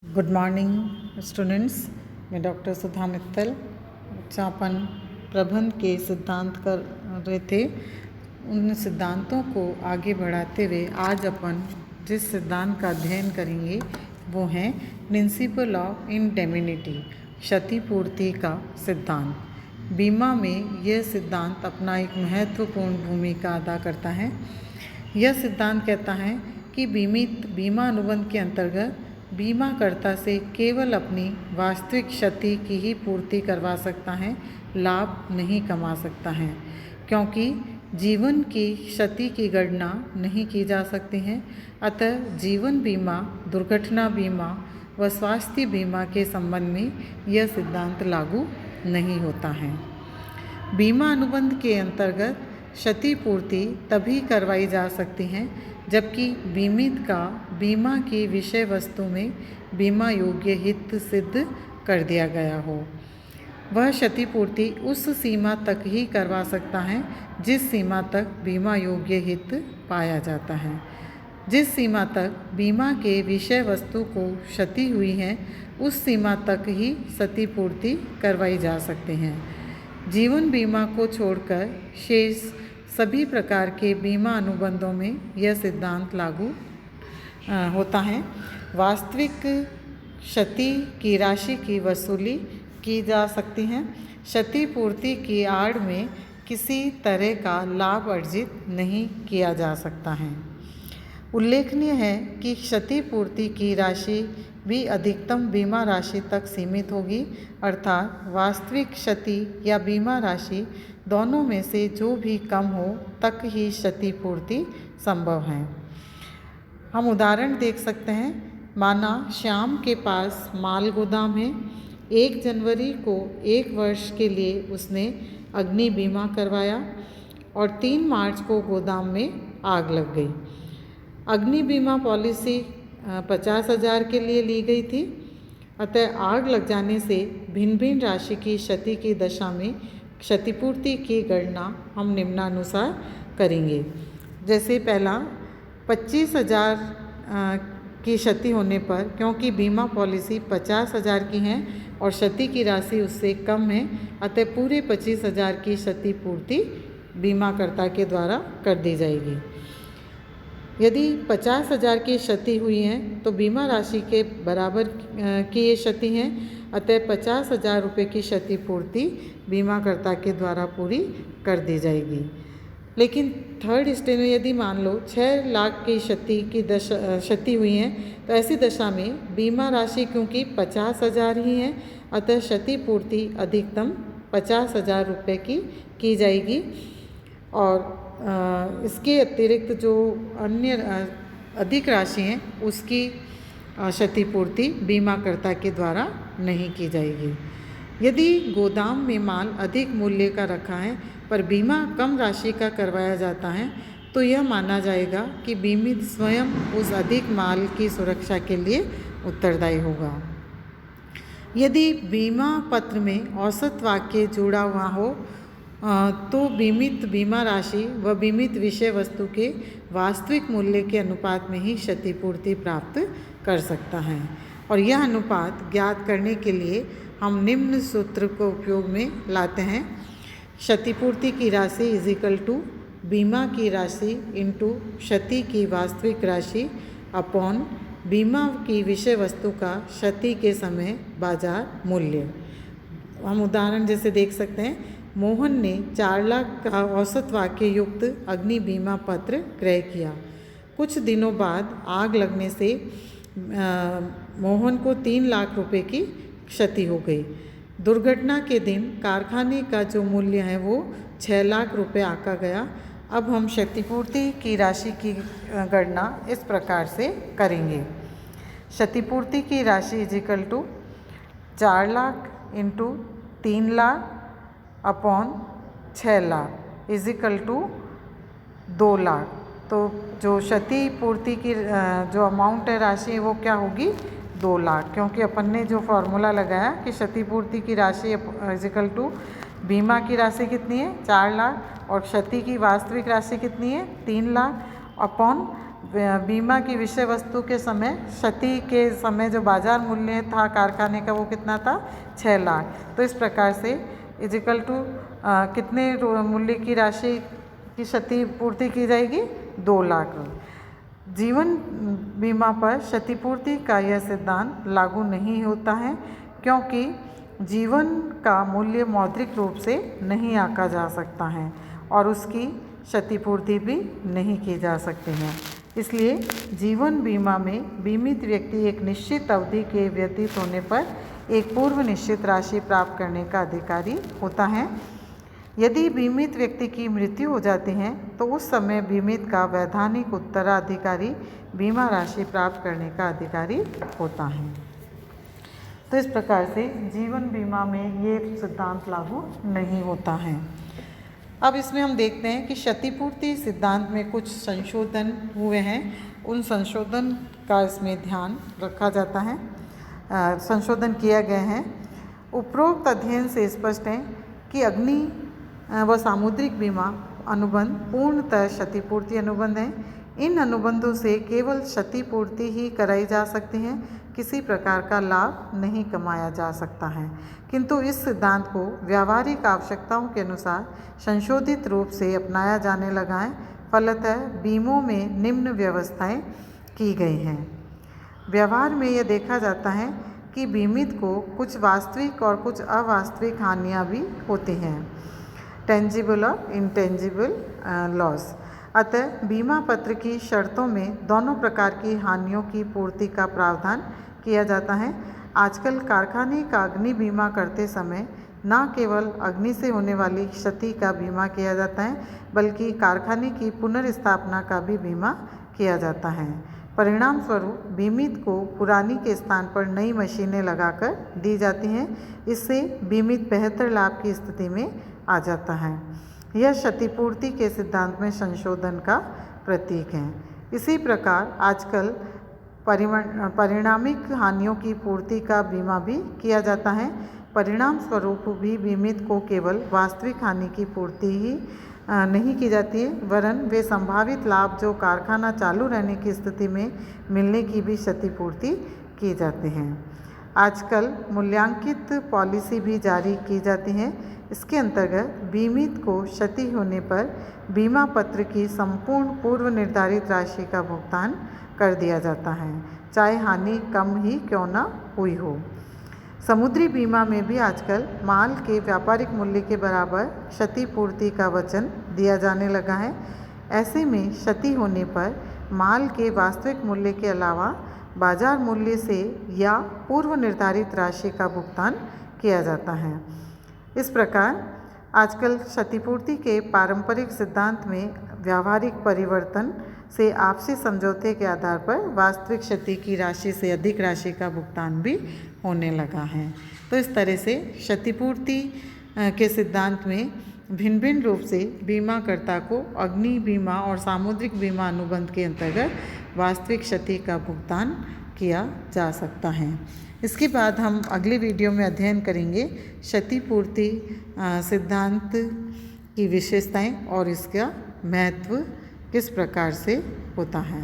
Good morning students. मैं doctor सुधा मित्तल। अच्छा, अपन प्रबंध के सिद्धांत कर रहे थे। उन सिद्धांतों को आगे बढ़ाते हुए आज अपन जिस सिद्धांत का अध्ययन करेंगे वो है प्रिंसिपल ऑफ इंडेमिनिटी, क्षतिपूर्ति का सिद्धांत। बीमा में यह सिद्धांत अपना एक महत्वपूर्ण भूमिका अदा करता है। यह सिद्धांत कहता है कि बीमित बीमा अनुबंध के अंतर्गत बीमाकर्ता से केवल अपनी वास्तविक क्षति की ही पूर्ति करवा सकता है, लाभ नहीं कमा सकता है, क्योंकि जीवन की क्षति की गणना नहीं की जा सकती है। अतः जीवन बीमा, दुर्घटना बीमा व स्वास्थ्य बीमा के संबंध में यह सिद्धांत लागू नहीं होता है। बीमा अनुबंध के अंतर्गत क्षतिपूर्ति तभी करवाई जा सकती है जबकि बीमित का बीमा की विषय वस्तु में बीमा योग्य हित सिद्ध कर दिया गया हो। वह क्षतिपूर्ति उस सीमा तक ही करवा सकता है जिस सीमा तक बीमा योग्य हित पाया जाता है। जिस सीमा तक बीमा के विषय वस्तु को क्षति हुई है उस सीमा तक ही क्षतिपूर्ति करवाई जा सकती है। जीवन बीमा को छोड़कर शेष सभी प्रकार के बीमा अनुबंधों में यह सिद्धांत लागू होता है। वास्तविक क्षति की राशि की वसूली की जा सकती है। क्षतिपूर्ति की आड़ में किसी तरह का लाभ अर्जित नहीं किया जा सकता है। उल्लेखनीय है कि क्षतिपूर्ति की राशि भी अधिकतम बीमा राशि तक सीमित होगी, अर्थात वास्तविक क्षति या बीमा राशि दोनों में से जो भी कम हो तक ही क्षतिपूर्ति संभव है। हम उदाहरण देख सकते हैं। माना श्याम के पास माल गोदाम है। 1 जनवरी को 1 वर्ष के लिए उसने अग्नि बीमा करवाया और 3 मार्च को गोदाम में आग लग गई। अग्नि बीमा पॉलिसी 50,000 के लिए ली गई थी। अतः आग लग जाने से भिन्न भिन्न राशि की क्षति की दशा में क्षतिपूर्ति की गणना हम निम्नानुसार करेंगे। जैसे पहला, 25,000 की क्षति होने पर, क्योंकि बीमा पॉलिसी 50,000 की है और क्षति की राशि उससे कम है, अतः पूरे 25,000 की क्षतिपूर्ति बीमाकर्ता के द्वारा कर दी जाएगी। यदि 50,000 की क्षति हुई है तो बीमा राशि के बराबर की ये क्षति है, अतः 50,000 रुपये की क्षतिपूर्ति बीमाकर्ता के द्वारा पूरी कर दी जाएगी। लेकिन थर्ड स्टेज में यदि मान लो 6 लाख की क्षति हुई है तो ऐसी दशा में बीमा राशि क्योंकि 50,000 ही है, अतः क्षतिपूर्ति अधिकतम 50,000 रुपये की जाएगी। और इसके अतिरिक्त जो अन्य अधिक राशि हैं उसकी क्षतिपूर्ति बीमाकर्ता के द्वारा नहीं की जाएगी। यदि गोदाम में माल अधिक मूल्य का रखा है पर बीमा कम राशि का करवाया जाता है तो यह माना जाएगा कि बीमित स्वयं उस अधिक माल की सुरक्षा के लिए उत्तरदायी होगा। यदि बीमा पत्र में औसत वाक्य जुड़ा हुआ हो तो बीमित बीमा राशि व बीमित विषय वस्तु के वास्तविक मूल्य के अनुपात में ही क्षतिपूर्ति प्राप्त कर सकता है। और यह अनुपात ज्ञात करने के लिए हम निम्न सूत्र को उपयोग में लाते हैं। क्षतिपूर्ति की राशि इजिकल टू बीमा की राशि इंटू क्षति की वास्तविक राशि अपॉन बीमा की विषय वस्तु का क्षति के समय बाजार मूल्य। हम उदाहरण जैसे देख सकते हैं। मोहन ने 4 लाख का औसत वाक्य युक्त अग्नि बीमा पत्र क्रय किया। कुछ दिनों बाद आग लगने से मोहन को 3 लाख रुपए की क्षति हो गई। दुर्घटना के दिन कारखाने का जो मूल्य है वो 6 लाख रुपए आका गया। अब हम क्षतिपूर्ति की राशि की गणना इस प्रकार से करेंगे। क्षतिपूर्ति की राशि equal to 4 lakh into 3 lakh upon 6 lakh equal to 2 lakh. तो जो क्षतिपूर्ति की जो अमाउंट है राशि वो क्या होगी, 2 लाख, क्योंकि अपन ने जो फॉर्मूला लगाया कि क्षतिपूर्ति की राशि इजिकल टू बीमा की राशि कितनी है 4 लाख और क्षति की वास्तविक राशि कितनी है 3 लाख अपॉन बीमा की विषय वस्तु के समय, क्षति के समय जो बाजार मूल्य था कारखाने का वो कितना था, 6 लाख। तो इस प्रकार से इजिकल टू कितने मूल्य की राशि की क्षतिपूर्ति की जाएगी, 2 लाख। जीवन बीमा पर क्षतिपूर्ति का यह सिद्धांत लागू नहीं होता है, क्योंकि जीवन का मूल्य मौद्रिक रूप से नहीं आंका जा सकता है और उसकी क्षतिपूर्ति भी नहीं की जा सकती है। इसलिए जीवन बीमा में बीमित व्यक्ति एक निश्चित अवधि के व्यतीत होने पर एक पूर्व निश्चित राशि प्राप्त करने का अधिकारी होता है। यदि बीमित व्यक्ति की मृत्यु हो जाती है तो उस समय बीमित का वैधानिक उत्तराधिकारी बीमा राशि प्राप्त करने का अधिकारी होता है। तो इस प्रकार से जीवन बीमा में ये सिद्धांत लागू नहीं होता है। अब इसमें हम देखते हैं कि क्षतिपूर्ति सिद्धांत में कुछ संशोधन हुए हैं। उन संशोधन का इसमें ध्यान रखा जाता है, संशोधन किया गया है। उपरोक्त अध्ययन से स्पष्ट है कि अग्नि व सामुद्रिक बीमा अनुबंध पूर्णतः क्षतिपूर्ति अनुबंध हैं। इन अनुबंधों से केवल क्षतिपूर्ति ही कराई जा सकती है, किसी प्रकार का लाभ नहीं कमाया जा सकता है। किंतु इस सिद्धांत को व्यावहारिक आवश्यकताओं के अनुसार संशोधित रूप से अपनाया जाने लगा है। फलतः बीमों में निम्न व्यवस्थाएं की गई हैं। व्यवहार में यह देखा जाता है कि बीमित को कुछ वास्तविक और कुछ अवास्तविक हानियाँ भी होती हैं, टेंजिबल और इंटेंजिबल लॉस। अतः बीमा पत्र की शर्तों में दोनों प्रकार की हानियों की पूर्ति का प्रावधान किया जाता है। आजकल कारखाने का अग्नि बीमा करते समय न केवल अग्नि से होने वाली क्षति का बीमा किया जाता है, बल्कि कारखाने की पुनर्स्थापना का भी बीमा किया जाता है। परिणाम स्वरूप बीमित को पुरानी के स्थान पर नई मशीनें लगाकर दी जाती हैं। इससे बीमित बेहतर लाभ की स्थिति में आ जाता है। यह क्षतिपूर्ति के सिद्धांत में संशोधन का प्रतीक है। इसी प्रकार आजकल परिणामिक हानियों की पूर्ति का बीमा भी किया जाता है। परिणाम स्वरूप भी बीमित को केवल वास्तविक हानि की पूर्ति ही नहीं की जाती है, वरन वे संभावित लाभ जो कारखाना चालू रहने की स्थिति में मिलने की भी क्षतिपूर्ति की जाती हैं। आजकल मूल्यांकित पॉलिसी भी जारी की जाती हैं। इसके अंतर्गत बीमित को क्षति होने पर बीमा पत्र की संपूर्ण पूर्व निर्धारित राशि का भुगतान कर दिया जाता है, चाहे हानि कम ही क्यों न हुई हो। समुद्री बीमा में भी आजकल माल के व्यापारिक मूल्य के बराबर क्षतिपूर्ति का वचन दिया जाने लगा है। ऐसे में क्षति होने पर माल के वास्तविक मूल्य के अलावा बाजार मूल्य से या पूर्व निर्धारित राशि का भुगतान किया जाता है। इस प्रकार आजकल क्षतिपूर्ति के पारंपरिक सिद्धांत में व्यावहारिक परिवर्तन से आपसी समझौते के आधार पर वास्तविक क्षति की राशि से अधिक राशि का भुगतान भी होने लगा है। तो इस तरह से क्षतिपूर्ति के सिद्धांत में भिन्न भिन्न रूप से बीमाकर्ता को अग्नि बीमा और सामुद्रिक बीमा अनुबंध के अंतर्गत वास्तविक क्षति का भुगतान किया जा सकता है। इसके बाद हम अगले वीडियो में अध्ययन करेंगे क्षतिपूर्ति सिद्धांत की विशेषताएं और इसका महत्व किस प्रकार से होता है।